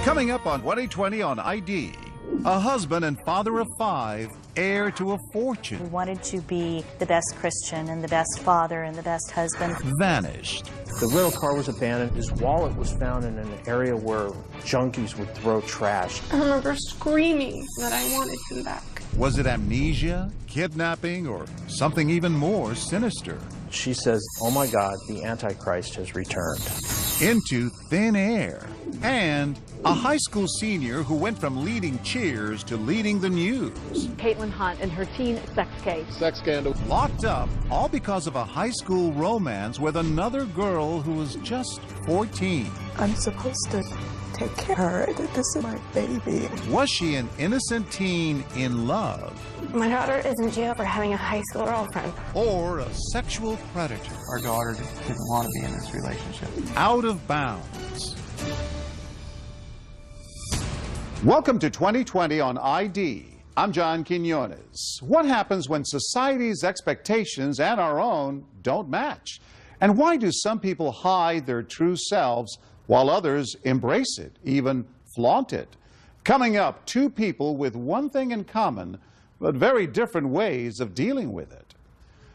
Coming up on 2020 on ID, a husband and father of 5, heir to a fortune. He wanted to be the best Christian and the best father and the best husband. Vanished. The rental car was abandoned. His wallet was found in an area where junkies would throw trash. I remember screaming that I wanted him back. Was it amnesia, kidnapping, or something even more sinister? She says, "Oh my God, the Antichrist has returned." Into thin air. And a high school senior who went from leading cheers to leading the news. Caitlin Hunt and her teen sex case. Sex scandal. Locked up, all because of a high school romance with another girl who was just 14. I'm supposed to take care of her. This is my baby. Was she an innocent teen in love? My daughter is in jail for having a high school girlfriend. Or a sexual predator? Our daughter didn't want to be in this relationship. Out of bounds. Welcome to 2020 on ID. I'm John Quinones. What happens when society's expectations and our own don't match? And why do some people hide their true selves while others embrace it, even flaunt it? Coming up, 2 people with one thing in common, but very different ways of dealing with it.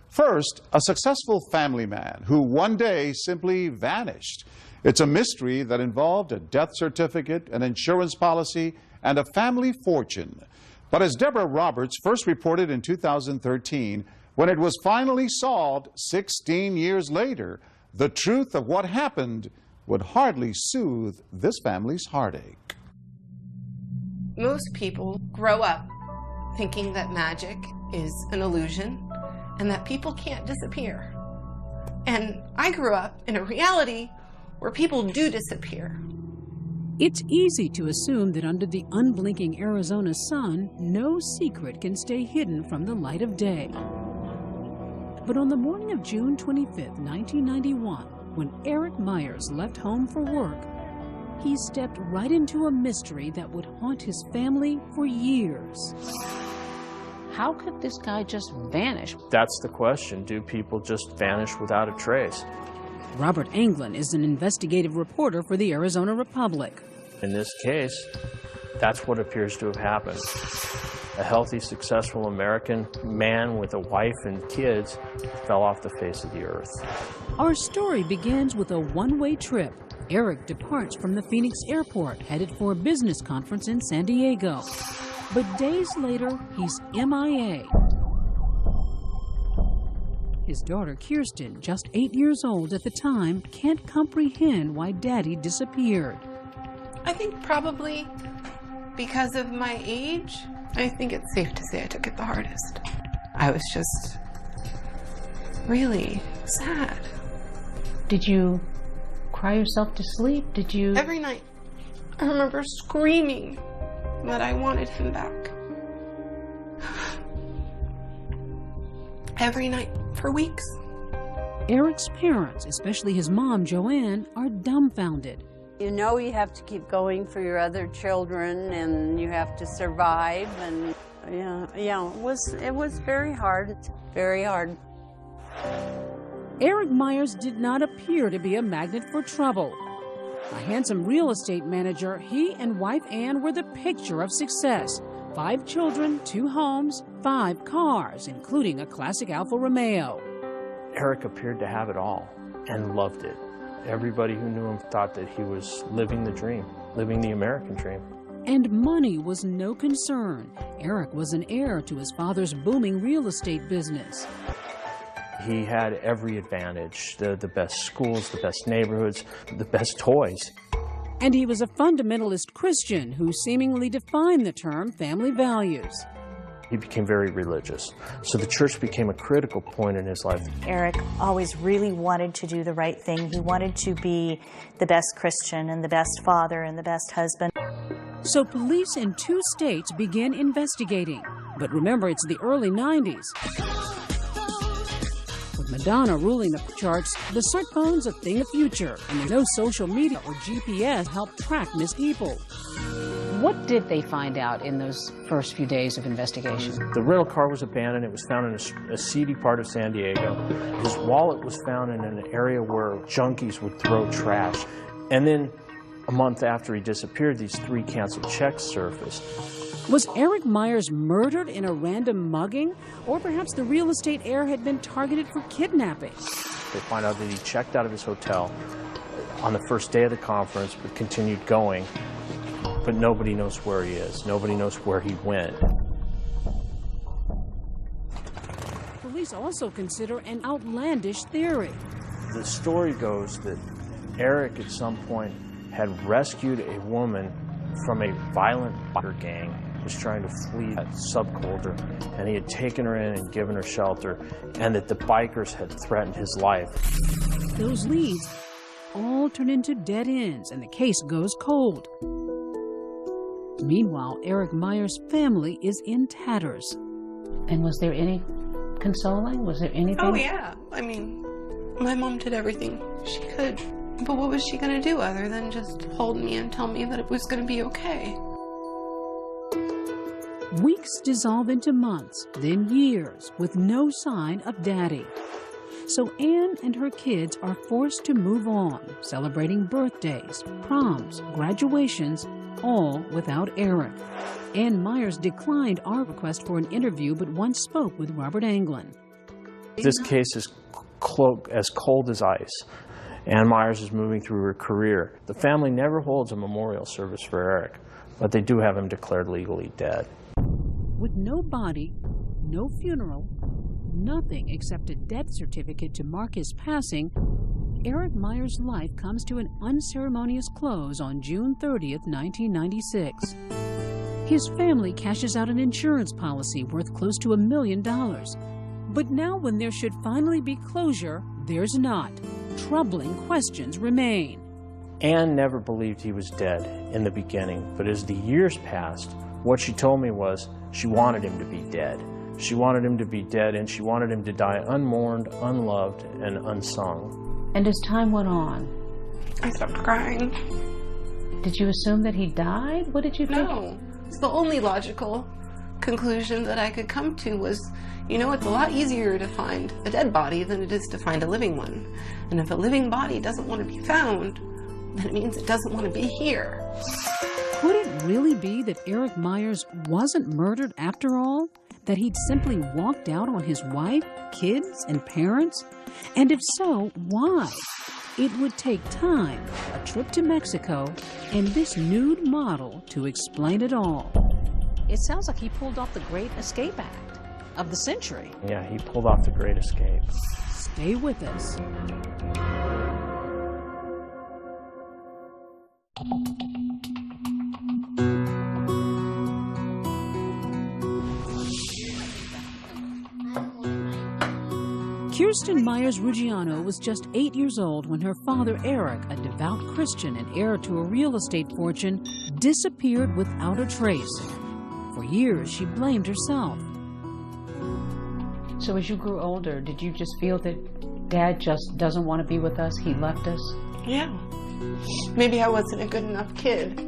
First, a successful family man who one day simply vanished. It's a mystery that involved a death certificate, an insurance policy, and a family fortune. But as Deborah Roberts first reported in 2013, when it was finally solved 16 years later, the truth of what happened would hardly soothe this family's heartache. Most people grow up thinking that magic is an illusion and that people can't disappear. And I grew up in a reality where people do disappear. It's easy to assume that under the unblinking Arizona sun, no secret can stay hidden from the light of day. But on the morning of June 25, 1991, when Eric Myers left home for work, he stepped right into a mystery that would haunt his family for years. How could this guy just vanish? That's the question. Do people just vanish without a trace? Robert Anglin is an investigative reporter for the Arizona Republic. In this case, that's what appears to have happened. A healthy, successful American man with a wife and kids fell off the face of the earth. Our story begins with a one-way trip. Eric departs from the Phoenix airport, headed for a business conference in San Diego. But days later, he's MIA. His daughter, Kirsten, just 8 years old at the time, can't comprehend why Daddy disappeared. I think probably because of my age, I think it's safe to say I took it the hardest. I was just really sad. Did you cry yourself to sleep? Did you? Every night, I remember screaming that I wanted him back. Every night for weeks. Eric's parents, especially his mom, Joanne, are dumbfounded. You know you have to keep going for your other children and you have to survive, and it was very hard. Very hard. Eric Myers did not appear to be a magnet for trouble. A handsome real estate manager, he and wife Ann were the picture of success. 5 children, 2 homes, 5 cars, including a classic Alfa Romeo. Eric appeared to have it all and loved it. Everybody who knew him thought that he was living the dream, living the American dream. And money was no concern. Eric was an heir to his father's booming real estate business. He had every advantage, the best schools, the best neighborhoods, the best toys. And he was a fundamentalist Christian who seemingly defined the term family values. He became very religious, so the church became a critical point in his life. Eric always really wanted to do the right thing. He wanted to be the best Christian and the best father and the best husband. So police in 2 states began investigating. But remember, it's the early 90s. With Madonna ruling the charts, the search phone's a thing of future, and there's no social media or GPS to help track missed people. What did they find out in those first few days of investigation? The rental car was abandoned. It was found in a seedy part of San Diego. His wallet was found in an area where junkies would throw trash. And then A month after he disappeared, these 3 canceled checks surfaced. Was Eric Myers murdered in a random mugging? Or perhaps the real estate heir had been targeted for kidnapping? They find out that he checked out of his hotel on the first day of the conference, but continued going. But nobody knows where he is. Nobody knows where he went. Police also consider an outlandish theory. The story goes that Eric at some point had rescued a woman from a violent biker gang, was trying to flee that subculture, and he had taken her in and given her shelter, and that the bikers had threatened his life. Those leads all turn into dead ends, and the case goes cold. Meanwhile, Eric Myers' family is in tatters. And was there any consoling? Was there anything? Oh, yeah. I mean, my mom did everything she could. But what was she going to do other than just hold me and tell me that it was going to be okay? Weeks dissolve into months, then years, with no sign of Daddy. So Anne and her kids are forced to move on, celebrating birthdays, proms, graduations, all without Eric. Anne Myers declined our request for an interview, but once spoke with Robert Anglin. This case is as cold as ice. Anne Myers is moving through her career. The family never holds a memorial service for Eric, but they do have him declared legally dead. With no body, no funeral, nothing except a death certificate to mark his passing, Eric Myers' life comes to an unceremonious close on June 30th, 1996. His family cashes out an insurance policy worth close to $1 million. But now when there should finally be closure, there's not. Troubling questions remain. Anne never believed he was dead in the beginning, but as the years passed, what she told me was she wanted him to be dead. She wanted him to be dead, and she wanted him to die unmourned, unloved, and unsung. And as time went on, I stopped crying. did you assume that he died? What did you think? No. The only logical conclusion that I could come to was, you know, it's a lot easier to find a dead body than it is to find a living one. And if a living body doesn't want to be found, then it means it doesn't want to be here. Could it really be that Eric Myers wasn't murdered after all? That he'd simply walked out on his wife, kids, and parents? And if so, why? It would take time, a trip to Mexico, and this nude model to explain it all. It sounds like he pulled off the Great Escape Act of the century. Yeah, he pulled off the Great Escape. Stay with us. Kirsten Myers-Ruggiano was just 8 years old when her father, Eric, a devout Christian and heir to a real estate fortune, disappeared without a trace. For years, she blamed herself. So as you grew older, did you just feel that Dad just doesn't want to be with us? He left us? Yeah. Maybe I wasn't a good enough kid.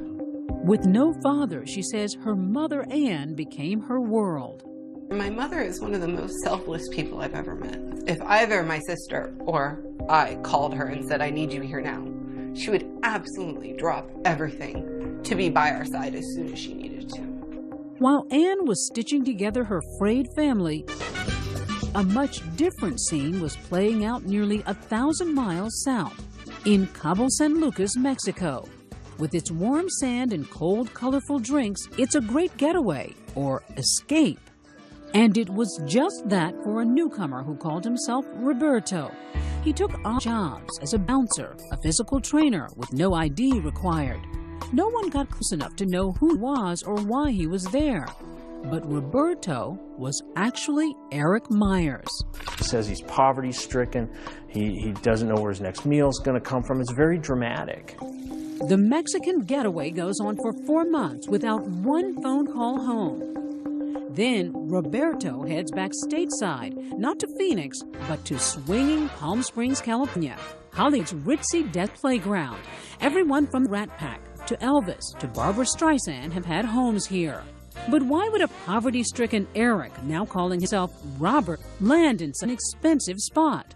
With no father, she says her mother, Anne, became her world. My mother is one of the most selfless people I've ever met. If either my sister or I called her and said, I need you here now, she would absolutely drop everything to be by our side as soon as she needed to. While Anne was stitching together her frayed family, a much different scene was playing out nearly 1,000 miles south, in Cabo San Lucas, Mexico. With its warm sand and cold, colorful drinks, it's a great getaway, or escape. And it was just that for a newcomer who called himself Roberto. He took odd jobs as a bouncer, a physical trainer with no ID required. No one got close enough to know who he was or why he was there. But Roberto was actually Eric Myers. He says he's poverty-stricken. He doesn't know where his next meal is going to come from. It's very dramatic. The Mexican getaway goes on for 4 months without one phone call home. Then Roberto heads back stateside, not to Phoenix, but to swinging Palm Springs, California, Hollywood's ritzy death playground. Everyone from Rat Pack to Elvis to Barbra Streisand have had homes here. But why would a poverty-stricken Eric, now calling himself Robert, land in such an expensive spot?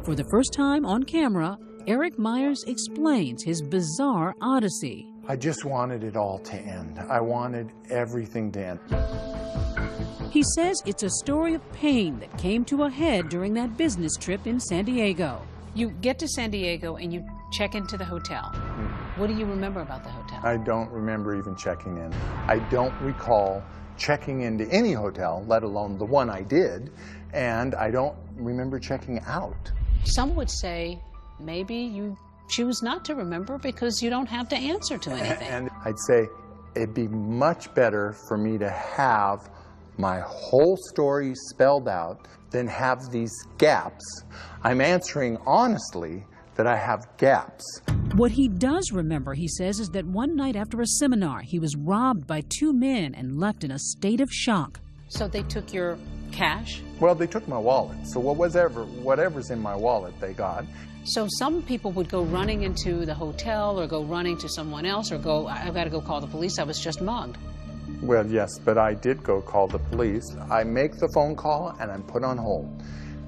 For the first time on camera, Eric Myers explains his bizarre odyssey. I just wanted it all to end. I wanted everything to end. He says it's a story of pain that came to a head during that business trip in San Diego. You get to San Diego and you check into the hotel. What do you remember about the hotel? I don't remember even checking in. I don't recall checking into any hotel, let alone the one I did, and I don't remember checking out. Some would say maybe you choose not to remember because you don't have to answer to anything. And I'd say it'd be much better for me to have my whole story spelled out than have these gaps. I'm answering honestly that I have gaps. What he does remember, he says, is that one night after a seminar, he was robbed by two men and left in a state of shock. So they took your cash? Well, they took my wallet. So whatever's in my wallet, they got. So some people would go running into the hotel or go running to someone else or go, I've got to go call the police, I was just mugged. Well, yes, but I did go call the police. I make the phone call and I'm put on hold.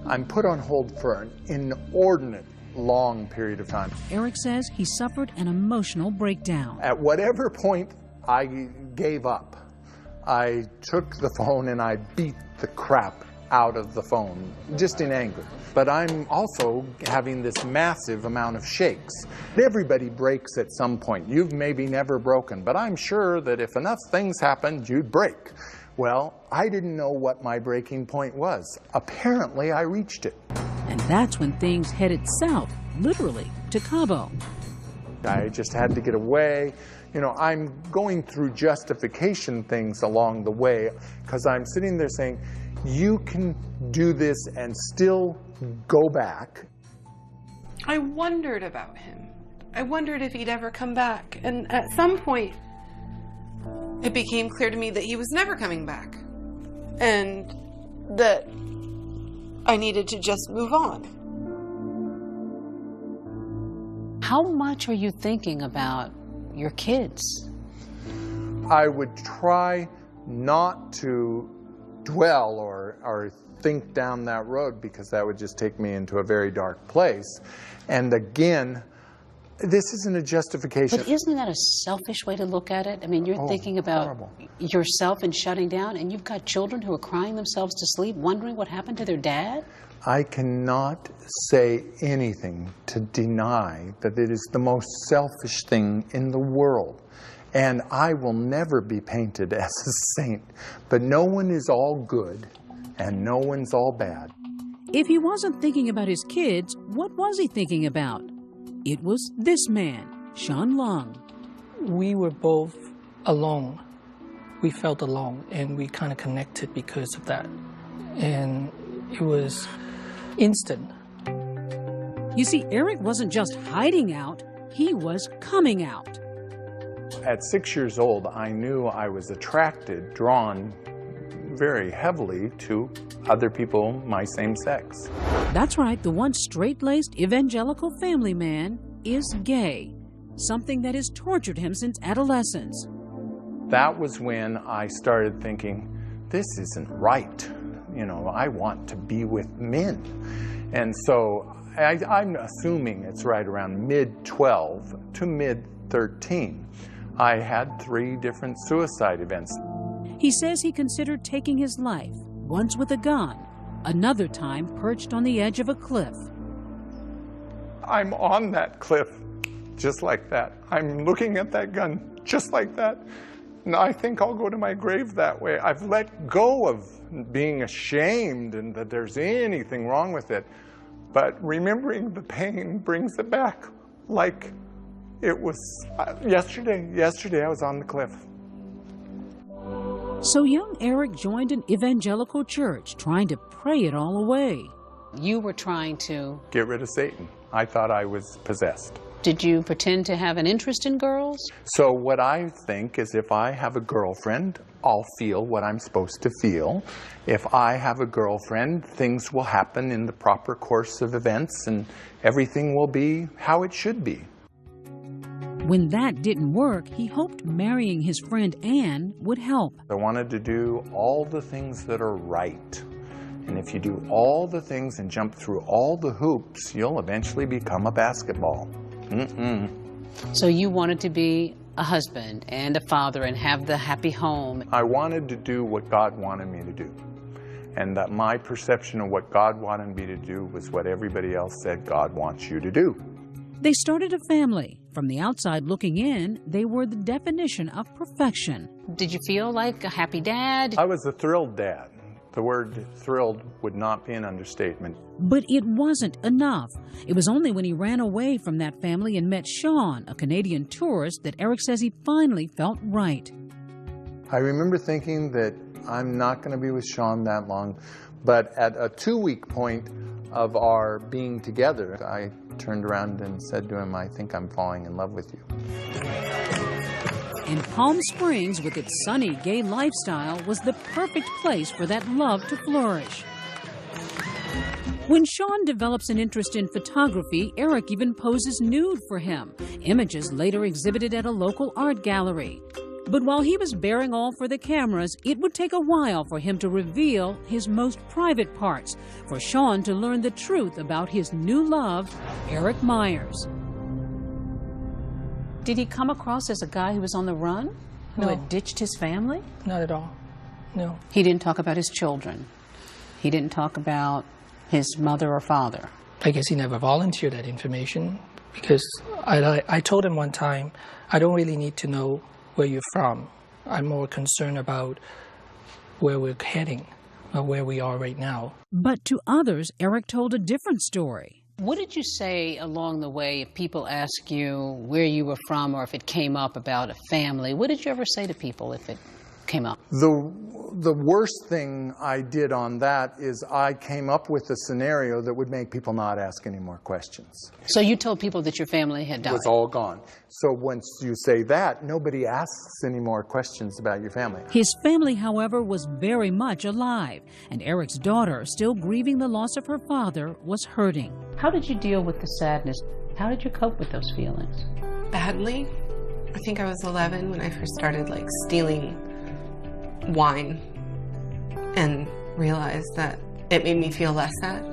I'm put on hold for an inordinate long period of time. Eric says he suffered an emotional breakdown. At whatever point I gave up, I took the phone and I beat the crap out of the phone, just in anger. But I'm also having this massive amount of shakes. Everybody breaks at some point. You've maybe never broken, but I'm sure that if enough things happened, you'd break. Well, I didn't know what my breaking point was. Apparently, I reached it. And that's when things headed south, literally, to Cabo. I just had to get away. You know, I'm going through justification things along the way because I'm sitting there saying, you can do this and still go back. I wondered about him. I wondered if he'd ever come back. And at some point, it became clear to me that he was never coming back. And that I needed to just move on. How much are you thinking about your kids? I would try not to dwell or think down that road because that would just take me into a very dark place. And again, this isn't a justification. But isn't that a selfish way to look at it? I mean, you're thinking about yourself and shutting down, and you've got children who are crying themselves to sleep, wondering what happened to their dad? I cannot say anything to deny that it is the most selfish thing in the world. And I will never be painted as a saint. But no one is all good, and no one's all bad. If he wasn't thinking about his kids, what was he thinking about? It was this man, Sean Long. We were both alone. We felt alone, and we kind of connected because of that. And it was instant. You see, Eric wasn't just hiding out, he was coming out. At 6 years old, I knew I was attracted, drawn very heavily to other people my same sex. That's right, the once straight-laced evangelical family man is gay, something that has tortured him since adolescence. That was when I started thinking, this isn't right. You know, I want to be with men. And so I'm assuming it's right around mid-12 to mid-13. I had 3 different suicide events. He says he considered taking his life, once with a gun, another time perched on the edge of a cliff. I'm on that cliff, just like that. I'm looking at that gun, just like that. And I think I'll go to my grave that way. I've let go of being ashamed and that there's anything wrong with it. But remembering the pain brings it back like it was yesterday. Yesterday I was on the cliff. So young Eric joined an evangelical church, trying to pray it all away. You were trying to get rid of Satan. I thought I was possessed. Did you pretend to have an interest in girls? So what I think is if I have a girlfriend, I'll feel what I'm supposed to feel. If I have a girlfriend, things will happen in the proper course of events and everything will be how it should be. When that didn't work, he hoped marrying his friend Ann would help. I wanted to do all the things that are right. And if you do all the things and jump through all the hoops, you'll eventually become a basketball. So you wanted to be a husband and a father and have the happy home. I wanted to do what God wanted me to do. And that my perception of what God wanted me to do was what everybody else said God wants you to do. They started a family. From the outside looking in, they were the definition of perfection. Did you feel like a happy dad? I was a thrilled dad. The word thrilled would not be an understatement. But it wasn't enough. It was only when he ran away from that family and met Sean, a Canadian tourist, that Eric says he finally felt right. I remember thinking that I'm not going to be with Sean that long, but at a 2-week point of our being together, I turned around and said to him, I think I'm falling in love with you. And Palm Springs, with its sunny, gay lifestyle, was the perfect place for that love to flourish. When Sean develops an interest in photography, Eric even poses nude for him, images later exhibited at a local art gallery. But while he was bearing all for the cameras, it would take a while for him to reveal his most private parts, for Sean to learn the truth about his new love, Eric Meyers. Did he come across as a guy who was on the run, who had ditched his family? Not at all, no. He didn't talk about his children. He didn't talk about his mother or father. I guess he never volunteered that information because I told him one time, I don't really need to know where you're from. I'm more concerned about where we're heading, or where we are right now. But to others, Eric told a different story. What did you say along the way if people ask you where you were from or if it came up about a family? What did you ever say to people if it came up? The worst thing I did on that is I came up with a scenario that would make people not ask any more questions. So you told people that your family had died? It was all gone. So once you say that, nobody asks any more questions about your family. His family, however, was very much alive, and Eric's daughter, still grieving the loss of her father, was hurting. How did you deal with the sadness? How did you cope with those feelings? Badly. I think I was 11 when I first started stealing wine and realized that it made me feel less sad.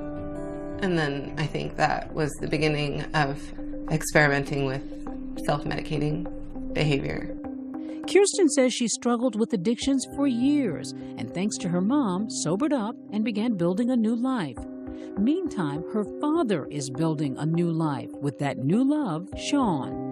And then I think that was the beginning of experimenting with self-medicating behavior. Kirsten says she struggled with addictions for years, and thanks to her mom, sobered up and began building a new life. Meantime, her father is building a new life with that new love, Sean.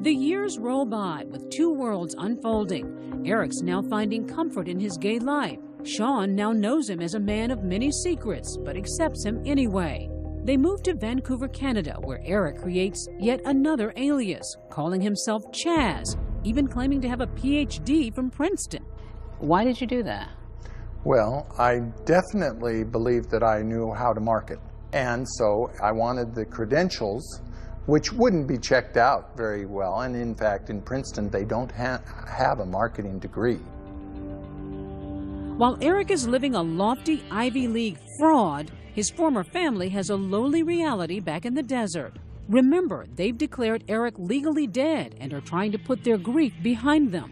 The years roll by with two worlds unfolding. Eric's now finding comfort in his gay life. Sean now knows him as a man of many secrets, but accepts him anyway. They move to Vancouver, Canada, where Eric creates yet another alias, calling himself Chaz, even claiming to have a PhD from Princeton. Why did you do that? Well, I definitely believed that I knew how to market. And so I wanted the credentials, which wouldn't be checked out very well. And in fact, in Princeton, they don't have a marketing degree. While Eric is living a lofty Ivy League fraud, his former family has a lowly reality back in the desert. Remember, they've declared Eric legally dead and are trying to put their grief behind them.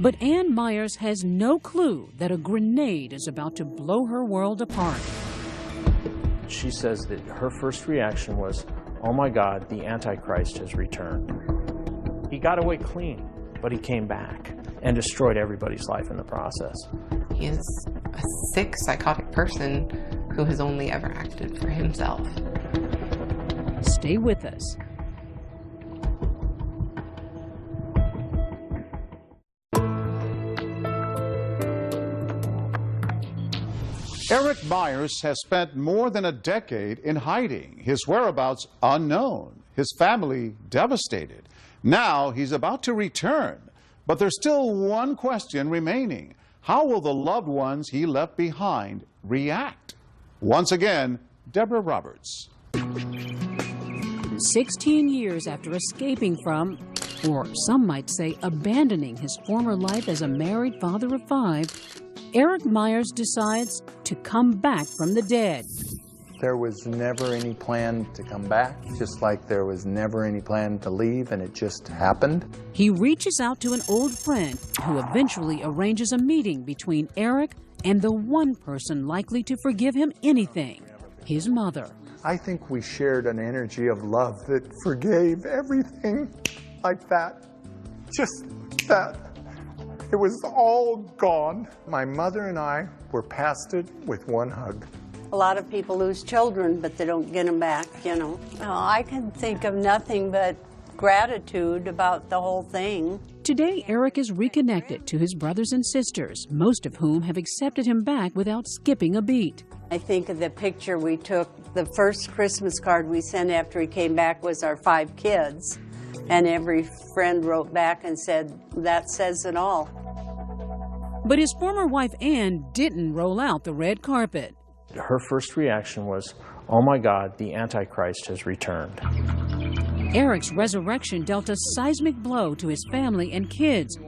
But Ann Meyers has no clue that a grenade is about to blow her world apart. She says that her first reaction was, oh my God, the Antichrist has returned. He got away clean, but he came back and destroyed everybody's life in the process. He is a sick, psychotic person who has only ever acted for himself. Stay with us. Eric Meyers has spent more than a decade in hiding, his whereabouts unknown, his family devastated. Now he's about to return, but there's still one question remaining. How will the loved ones he left behind react? Once again, Deborah Roberts. 16 years after escaping from, or some might say abandoning his former life as a married father of 5, Eric Meyers decides to come back from the dead. There was never any plan to come back, just like there was never any plan to leave, and it just happened. He reaches out to an old friend who eventually arranges a meeting between Eric and the one person likely to forgive him anything, his mother. I think we shared an energy of love that forgave everything like that. Just that. It was all gone. My mother and I were past it with one hug. A lot of people lose children, but they don't get them back, you know. I can think of nothing but gratitude about the whole thing. Today, Eric is reconnected to his brothers and sisters, most of whom have accepted him back without skipping a beat. I think of the picture we took. The first Christmas card we sent after he came back was our 5 kids. And every friend wrote back and said, that says it all. But his former wife, Ann, didn't roll out the red carpet. Her first reaction was, oh my God, the Antichrist has returned. Eric's resurrection dealt a seismic blow to his family and kids,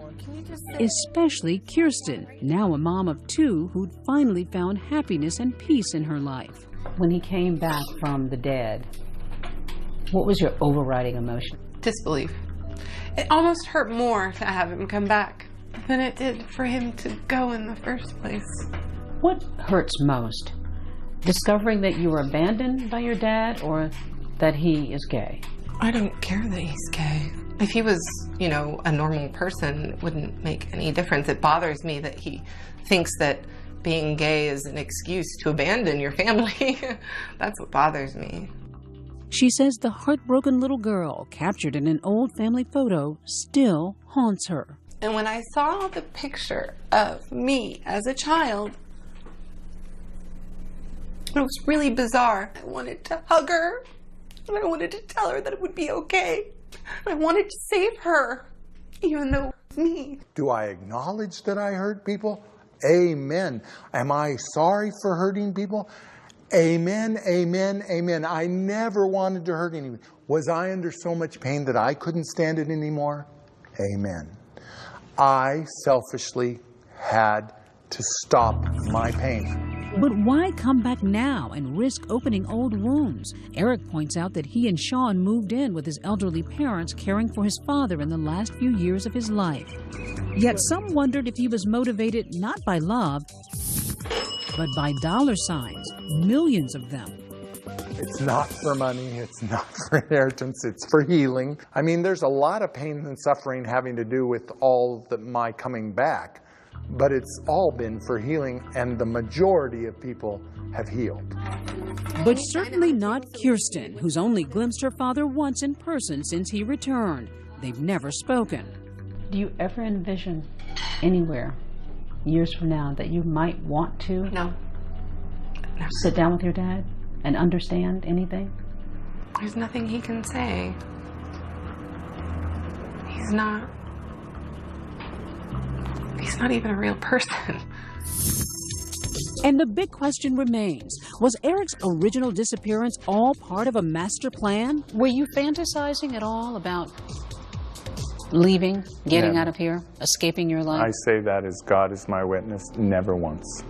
especially Kirsten, now a mom of 2 who'd finally found happiness and peace in her life. When he came back from the dead, what was your overriding emotion? Disbelief. It almost hurt more to have him come back than it did for him to go in the first place. What hurts most? Discovering that you were abandoned by your dad or that he is gay? I don't care that he's gay. If he was, you know, a normal person, it wouldn't make any difference. It bothers me that he thinks that being gay is an excuse to abandon your family. That's what bothers me. She says the heartbroken little girl captured in an old family photo still haunts her. And when I saw the picture of me as a child, it was really bizarre. I wanted to hug her, and I wanted to tell her that it would be okay. I wanted to save her, even though it was me. Do I acknowledge that I hurt people? Amen. Am I sorry for hurting people? Amen, amen, amen. I never wanted to hurt anyone. Was I under so much pain that I couldn't stand it anymore? Amen. I selfishly had to stop my pain. But why come back now and risk opening old wounds? Eric points out that he and Sean moved in with his elderly parents, caring for his father in the last few years of his life. Yet some wondered if he was motivated not by love, but by dollar signs, millions of them. It's not for money, it's not for inheritance, it's for healing. I mean, there's a lot of pain and suffering having to do with all my coming back. But it's all been for healing, and the majority of people have healed. But certainly not Kirsten, who's only glimpsed her father once in person since he returned. They've never spoken. Do you ever envision anywhere, years from now, that you might want to sit down with your dad and understand anything? There's nothing he can say. He's not even a real person. And the big question remains, was Eric's original disappearance all part of a master plan? Were you fantasizing at all about leaving, getting out of here, escaping your life? I say that as God is my witness, never once.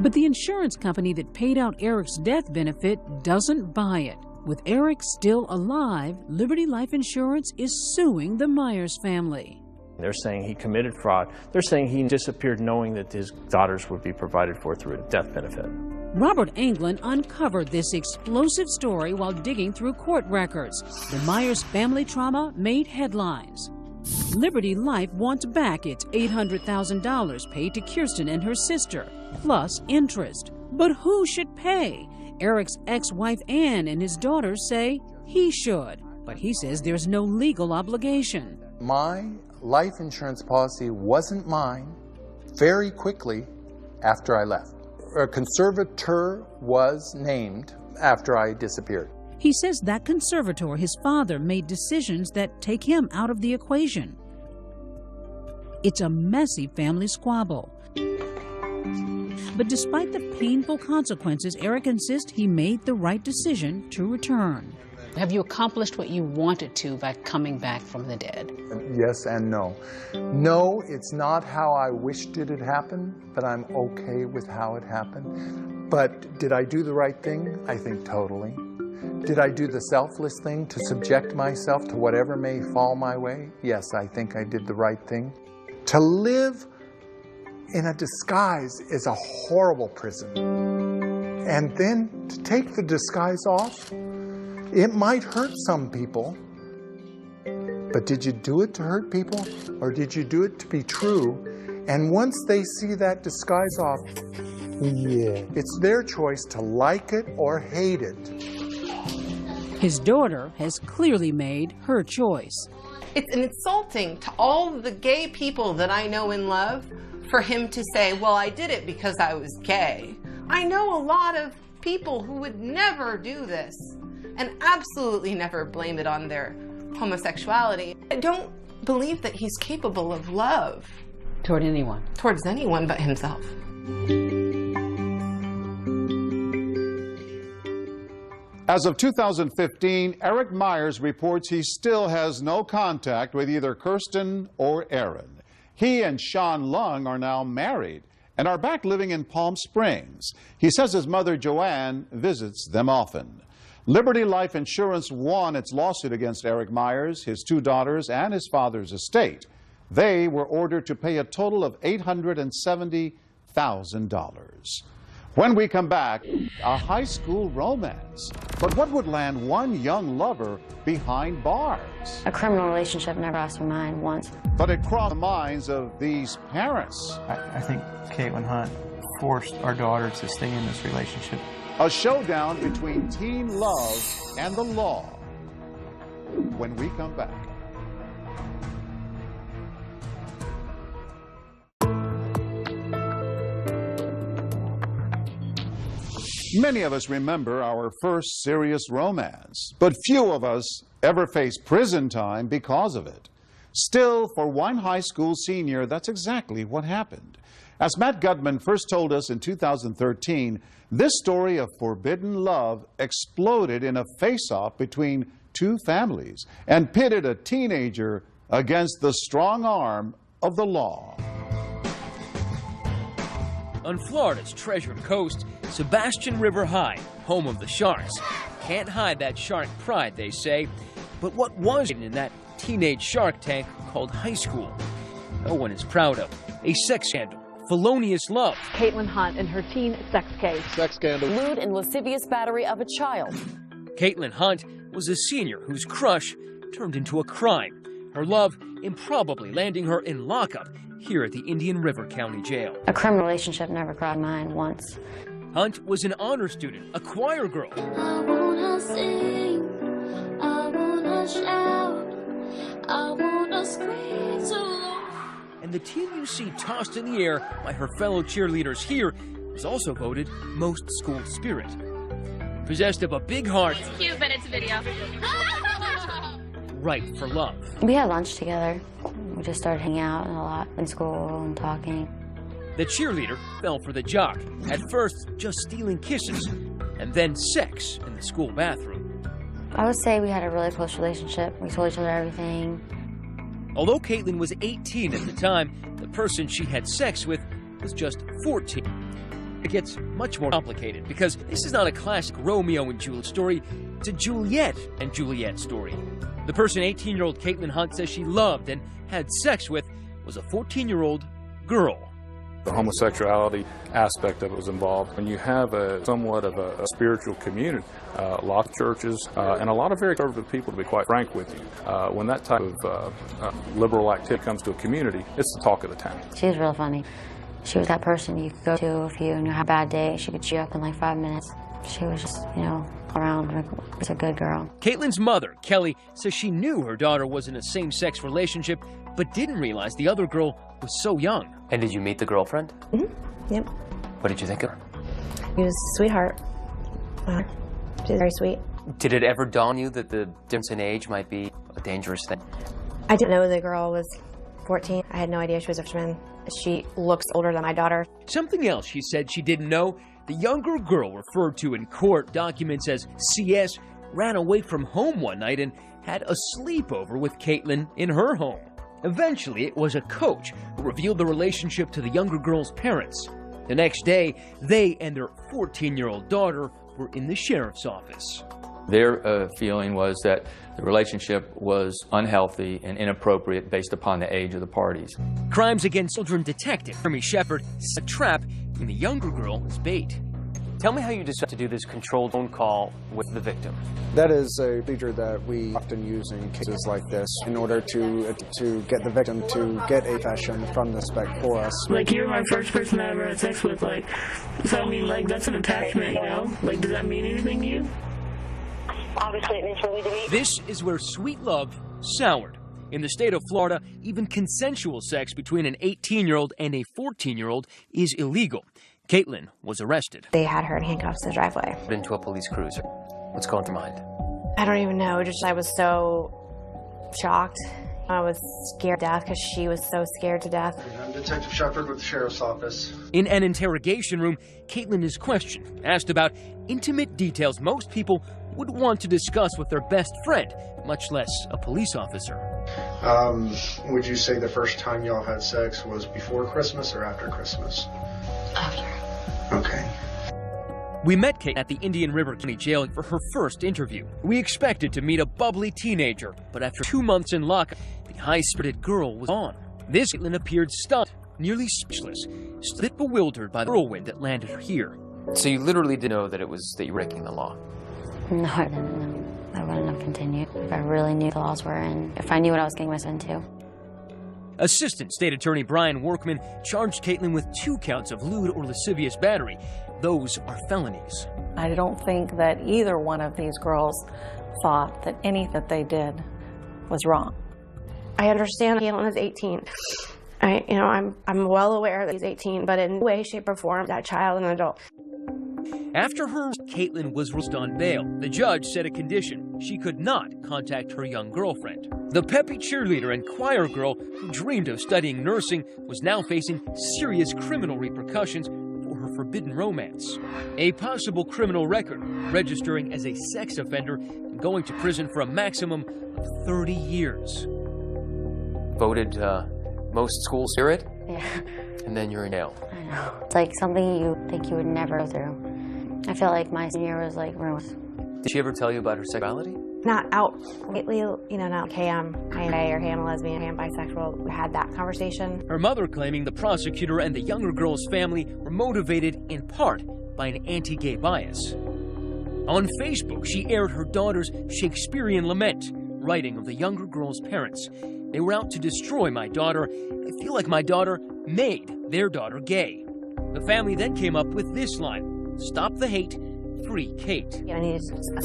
But the insurance company that paid out Eric's death benefit doesn't buy it. With Eric still alive, Liberty Life Insurance is suing the Myers family. They're saying he committed fraud. They're saying he disappeared knowing that his daughters would be provided for through a death benefit. Robert Englund uncovered this explosive story while digging through court records. The Myers family trauma made headlines. Liberty Life wants back its $800,000 paid to Kirsten and her sister, plus interest. But who should pay? Eric's ex-wife Ann and his daughters say he should, but he says there's no legal obligation. My life insurance policy wasn't mine very quickly after I left. A conservator was named after I disappeared. He says that conservator, his father, made decisions that take him out of the equation. It's a messy family squabble. But despite the painful consequences, Eric insists he made the right decision to return. Have you accomplished what you wanted to by coming back from the dead? Yes and no. No, it's not how I wished it had happened, but I'm okay with how it happened. But did I do the right thing? I think totally. Did I do the selfless thing to subject myself to whatever may fall my way? Yes, I think I did the right thing. To live in a disguise is a horrible prison. And then to take the disguise off, it might hurt some people. But did you do it to hurt people? Or did you do it to be true? And once they see that disguise off, yeah, it's their choice to like it or hate it. His daughter has clearly made her choice. It's insulting to all the gay people that I know and love for him to say, well, I did it because I was gay. I know a lot of people who would never do this and absolutely never blame it on their homosexuality. I don't believe that he's capable of love. Toward anyone. Towards anyone but himself. As of 2015, Eric Myers reports he still has no contact with either Kirsten or Aaron. He and Sean Lung are now married and are back living in Palm Springs. He says his mother, Joanne, visits them often. Liberty Life Insurance won its lawsuit against Eric Myers, his 2 daughters, and his father's estate. They were ordered to pay a total of $870,000. When we come back, a high school romance. But what would land one young lover behind bars? A criminal relationship never crossed my mind once. But it crossed the minds of these parents. I think Caitlin Hunt forced our daughter to stay in this relationship. A showdown between teen love and the law. When we come back. Many of us remember our first serious romance, but few of us ever face prison time because of it. Still, for one high school senior, that's exactly what happened. As Matt Gutman first told us in 2013, this story of forbidden love exploded in a face-off between 2 families and pitted a teenager against the strong arm of the law. On Florida's Treasure Coast, Sebastian River High, home of the Sharks. Can't hide that shark pride, they say. But what was in that teenage shark tank called high school? No one is proud of. A sex scandal, felonious love. Caitlin Hunt and her teen sex case. Sex scandal. Lewd and lascivious battery of a child. Caitlin Hunt was a senior whose crush turned into a crime. Her love improbably landing her in lockup here at the Indian River County Jail. A criminal relationship never crossed my mind once. Hunt was an honor student, a choir girl. I wanna sing, I wanna shout, I wanna scream so loud. And the teen you see tossed in the air by her fellow cheerleaders here was also voted most school spirit. Possessed of a big heart. It's cute, but it's a video. Ripe for love. We had lunch together. We just started hanging out a lot in school and talking. The cheerleader fell for the jock, at first just stealing kisses, and then sex in the school bathroom. I would say we had a really close relationship. We told each other everything. Although Caitlin was 18 at the time, the person she had sex with was just 14. It gets much more complicated because this is not a classic Romeo and Juliet story, it's a Juliet and Juliet story. The person 18-year-old Caitlin Hunt says she loved and had sex with was a 14-year-old girl. The homosexuality aspect of it was involved. When you have somewhat of a spiritual community, a lot of churches, and a lot of very conservative people, to be quite frank with you, when that type of liberal activity comes to a community, it's the talk of the town. She was real funny. She was that person you could go to if you had a bad day. She could cheer you up in like 5 minutes. She was just, around. Was a good girl. Caitlin's mother, Kelly, says she knew her daughter was in a same-sex relationship, but didn't realize the other girl was so young. And did you meet the girlfriend? Mm-hmm. Yep. What did you think of her? She was a sweetheart. She's very sweet. Did it ever dawn you that the difference in age might be a dangerous thing? I didn't know the girl was 14. I had no idea she was a freshman. She looks older than my daughter. Something else she said she didn't know, the younger girl referred to in court documents as CS ran away from home one night and had a sleepover with Caitlin in her home. Eventually, it was a coach who revealed the relationship to the younger girl's parents. The next day, they and their 14-year-old daughter were in the sheriff's office. Their feeling was that the relationship was unhealthy and inappropriate based upon the age of the parties. Crimes Against Children detective Jeremy Shepard set a trap in the younger girl as bait. Tell me how you decided to do this controlled phone call with the victim. That is a procedure that we often use in cases like this in order to get the victim to get a confession from the suspect for us. Like, you're my first person I ever had sex with, like, so I mean, like, that's an attachment, you know? Like, does that mean anything to you? Obviously, it means something to me. This is where sweet love soured. In the state of Florida, even consensual sex between an 18-year-old and a 14-year-old is illegal. Caitlin was arrested. They had her in handcuffs in the driveway. Been to a police cruiser. What's going through your mind? I don't even know. Just I was so shocked. I was scared to death because she was so scared to death. I'm Detective Shepard with the Sheriff's Office. In an interrogation room, Caitlin is questioned, asked about intimate details most people would want to discuss with their best friend, much less a police officer. Would you say the first time y'all had sex was before Christmas or after Christmas? After. Okay. We met Kate at the Indian River County Jail for her first interview. We expected to meet a bubbly teenager, but after 2 months in lockup, the high-spirited girl was gone. This Caitlin appeared stunned, nearly speechless, a bit bewildered by the whirlwind that landed her here. So you literally didn't know that you were breaking the law? No, I didn't know. I wouldn't have continued if I really knew the laws were and if I knew what I was getting myself into. Assistant State Attorney Brian Workman charged Caitlin with 2 counts of lewd or lascivious battery. Those are felonies. I don't think that either one of these girls thought that anything that they did was wrong. I understand Caitlin is 18. I'm well aware that he's 18, but in no way, shape, or form, that child and adult. After her, Caitlin was released on bail. The judge set a condition: she could not contact her young girlfriend. The peppy cheerleader and choir girl who dreamed of studying nursing was now facing serious criminal repercussions for her forbidden romance. A possible criminal record, registering as a sex offender and going to prison for a maximum of 30 years. Voted most schools hear it? Yeah. And then you're in jail. I know. It's like something you think you would never go through. I feel like my senior year was like ruined. Did she ever tell you about her sexuality? Not out lately, not, okay, I'm gay or hey, I'm a lesbian, hey, I'm bisexual. We had that conversation. Her mother claiming the prosecutor and the younger girl's family were motivated in part by an anti-gay bias. On Facebook, she aired her daughter's Shakespearean lament, writing of the younger girl's parents. They were out to destroy my daughter. I feel like my daughter made their daughter gay. The family then came up with this line: "Stop the hate, free Kate." I needed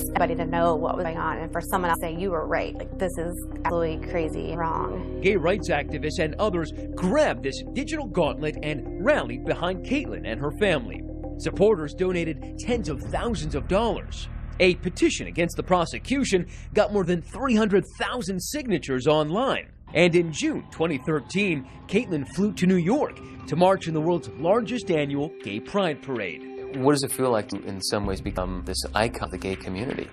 somebody to know what was going on, and for someone else to say, you were right. Like, this is absolutely crazy and wrong. Gay rights activists and others grabbed this digital gauntlet and rallied behind Caitlin and her family. Supporters donated tens of thousands of dollars. A petition against the prosecution got more than 300,000 signatures online. And in June 2013, Caitlin flew to New York to march in the world's largest annual gay pride parade. What does it feel like to, in some ways, become this icon of the gay community?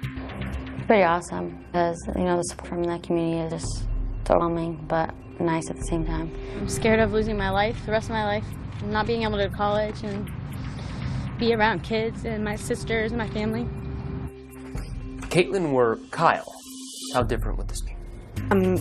Pretty awesome, because, the support from that community is just overwhelming, but nice at the same time. I'm scared of losing my life, the rest of my life, not being able to go to college and be around kids and my sisters and my family. Caitlin were Kyle. How different would this be?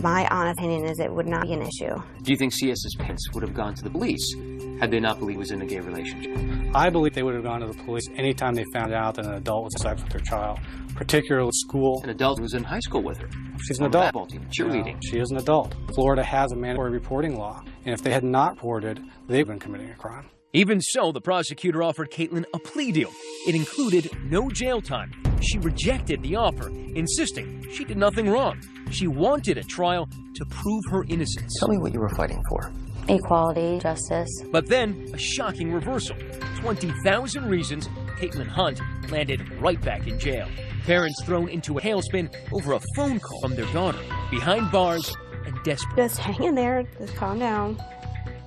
My honest opinion is it would not be an issue. Do you think CS's parents would have gone to the police had they not believed he was in a gay relationship? I believe they would have gone to the police anytime they found out that an adult was having sex with their child, particularly school. An adult who was in high school with her. She's an adult. Basketball team, cheerleading. She is an adult. Florida has a mandatory reporting law, and if they had not reported, they've been committing a crime. Even so, the prosecutor offered Caitlin a plea deal. It included no jail time. She rejected the offer, insisting she did nothing wrong. She wanted a trial to prove her innocence. Tell me what you were fighting for. Equality, justice. But then, a shocking reversal. 20,000 reasons, Caitlin Hunt landed right back in jail. Parents thrown into a tailspin over a phone call from their daughter. Behind bars and desperate. Just hang in there, just calm down.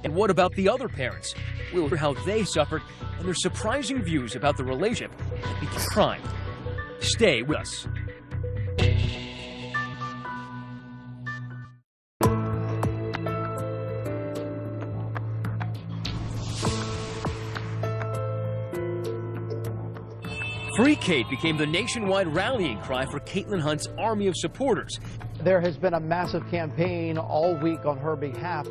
And what about the other parents? We'll hear how they suffered and their surprising views about the relationship that became crime. Stay with us. Free Kate became the nationwide rallying cry for Caitlin Hunt's army of supporters. There has been a massive campaign all week on her behalf.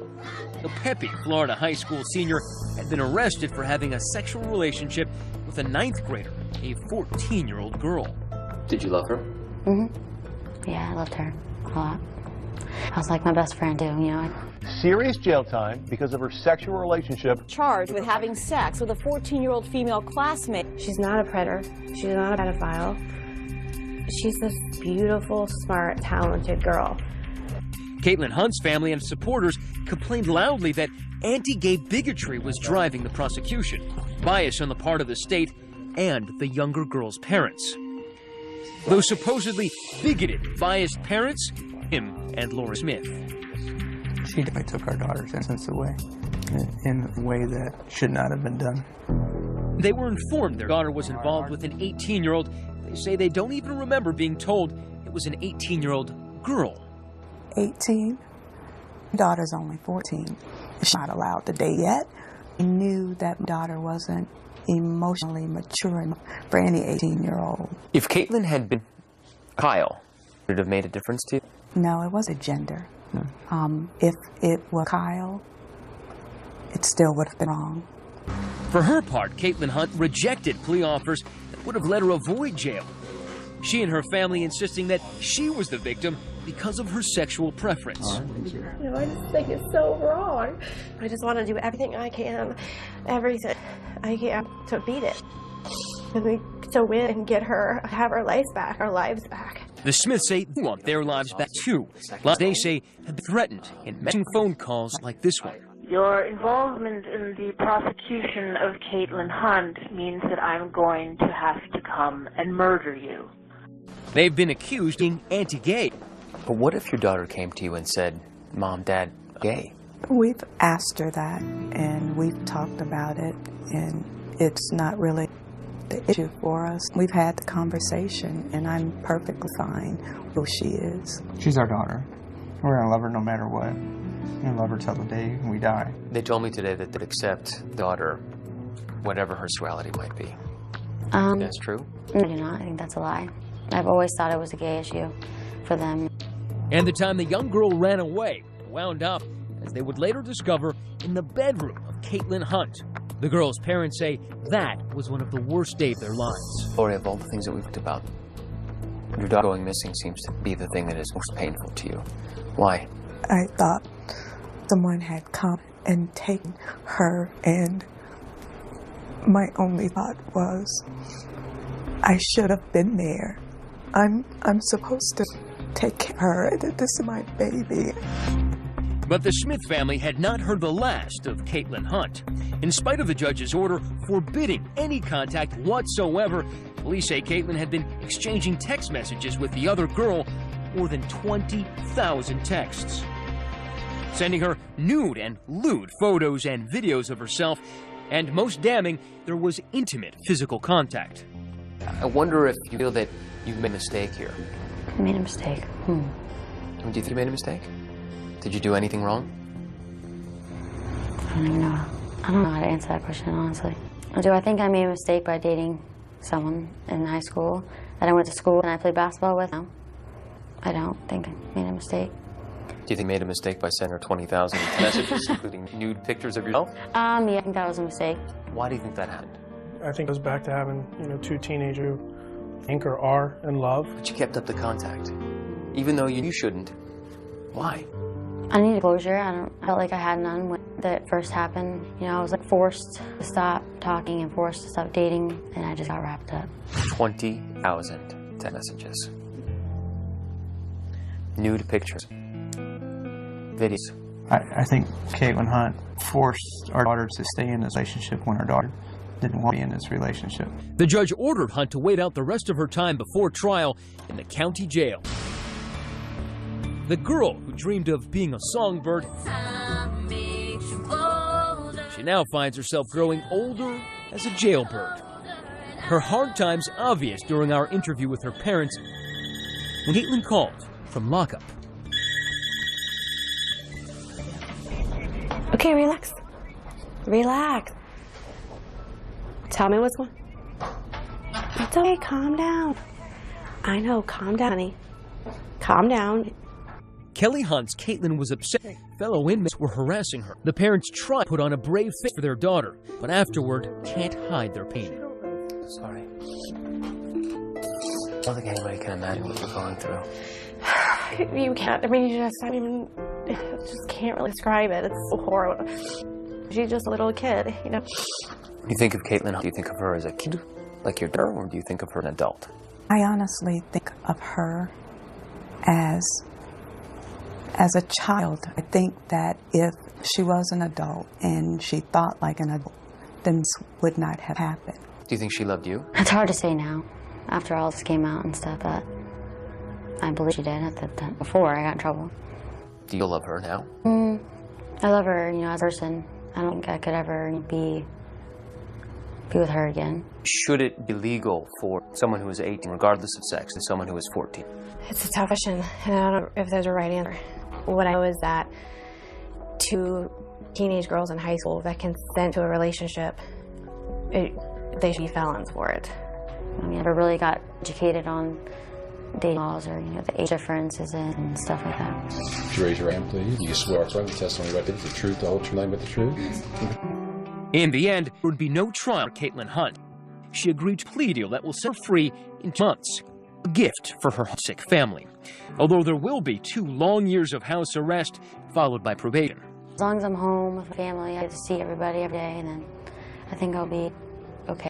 The Pepe, Florida high school senior, had been arrested for having a sexual relationship with a 9th grader, a 14-year-old girl. Did you love her? Mm-hmm. Yeah, I loved her a lot. I was like my best friend too, you know. Serious jail time because of her sexual relationship. Charged with having sex with a 14-year-old female classmate. She's not a predator. She's not a pedophile. She's this beautiful, smart, talented girl. Caitlin Hunt's family and supporters complained loudly that anti-gay bigotry was driving the prosecution, bias on the part of the state and the younger girl's parents. Those supposedly bigoted, biased parents, him and Laura Smith. She definitely took our daughter's innocence away in a way that should not have been done. They were informed their daughter was involved with an 18-year-old. They say they don't even remember being told it was an 18-year-old girl. 18. Daughter's only 14. She's not allowed to date yet. I knew that daughter wasn't emotionally mature enough for any 18-year-old. If Caitlin had been Kyle, would it have made a difference to you? No, it wasn't gender. If it was Kyle, it still would have been wrong. For her part, Caitlin Hunt rejected plea offers that would have let her avoid jail. She and her family insisting that she was the victim because of her sexual preference. You know, I just think it's so wrong. I just want to do everything I can, everything I can to beat it. To win and get her, have her life back, our lives back. The Smiths say they want their lives back too. They say have been threatened in messaging phone calls like this one. Your involvement in the prosecution of Caitlin Hunt means that I'm going to have to come and murder you. They've been accused of being anti-gay. But what if your daughter came to you and said, Mom, Dad, I'm gay? We've asked her that, and we've talked about it, and it's not really the issue for us. We've had the conversation, and I'm perfectly fine who she is. She's our daughter. We're going to love her no matter what. We're going to love her till the day we die. They told me today that they'd accept the daughter, whatever her sexuality might be. That's true? No, I do not. I think that's a lie. I've always thought it was a gay issue for them. And the time the young girl ran away wound up, as they would later discover, in the bedroom of Caitlin Hunt. The girl's parents say that was one of the worst days of their lives. Lori, of all the things that we've talked about, your daughter going missing seems to be the thing that is most painful to you. Why? I thought someone had come and taken her, and my only thought was I should have been there. I'm supposed to take care of her. This is my baby. But the Smith family had not heard the last of Caitlin Hunt. In spite of the judge's order forbidding any contact whatsoever, police say Caitlin had been exchanging text messages with the other girl, more than 20,000 texts, sending her nude and lewd photos and videos of herself, and most damning, there was intimate physical contact. I wonder if you feel that you've made a mistake here. I made a mistake. Do you think you made a mistake? Did you do anything wrong? I don't even know. I don't know how to answer that question, honestly. Do I think I made a mistake by dating someone in high school that I went to school and I played basketball with? No. I don't think I made a mistake. Do you think you made a mistake by sending her 20,000 messages, including nude pictures of yourself? Yeah, I think that was a mistake. Why do you think that happened? I think it goes back to having, two teenagers who think or are in love. But you kept up the contact, even though you shouldn't. Why? I needed closure. I felt like I had none when that first happened. I was forced to stop talking and forced to stop dating, and I just got wrapped up. 20,000 text messages. Nude pictures. Videos. I think Caitlin Hunt forced our daughter to stay in this relationship when our daughter didn't want to be in this relationship. The judge ordered Hunt to wait out the rest of her time before trial in the county jail. The girl who dreamed of being a songbird, she now finds herself growing older as a jailbird. Her hard times obvious during our interview with her parents when Caitlin called from lockup. Okay, relax. Relax. Tell me what's going on. It's okay, calm down. I know, calm down, honey. Calm down. Kelly Hunt's Caitlin was upset. Fellow inmates were harassing her. The parents tried to put on a brave face for their daughter, but afterward can't hide their pain. Sorry. I don't think anybody can imagine what you're going through. You can't. I mean, you just can't really describe it. It's so horrible. She's just a little kid, you know. When you think of Caitlin, do you think of her as a kid, like your daughter, or do you think of her as an adult? I honestly think of her as a child. I think that if she was an adult and she thought like an adult, then this would not have happened. Do you think she loved you? It's hard to say now, after all this came out and stuff, but I believe she did at the time before I got in trouble. Do you love her now? I love her, you know, as a person. I don't think I could ever be with her again. Should it be legal for someone who is 18, regardless of sex, and someone who is 14? It's a tough question, and I don't know if there's a right answer. What I know is that two teenage girls in high school that consent to a relationship, they should be felons for it. I mean, I never really got educated on dating laws or, you know, the age differences and stuff like that. Would you raise your hand, please? You swear to the testimony about the truth, the whole truth, nothing but the truth? In the end, there would be no trial for Caitlin Hunt. She agreed to a plea deal that will set her free in 2 months, a gift for her sick family. Although there will be 2 long years of house arrest, followed by probation. As long as I'm home with my family, I get to see everybody every day, and then I think I'll be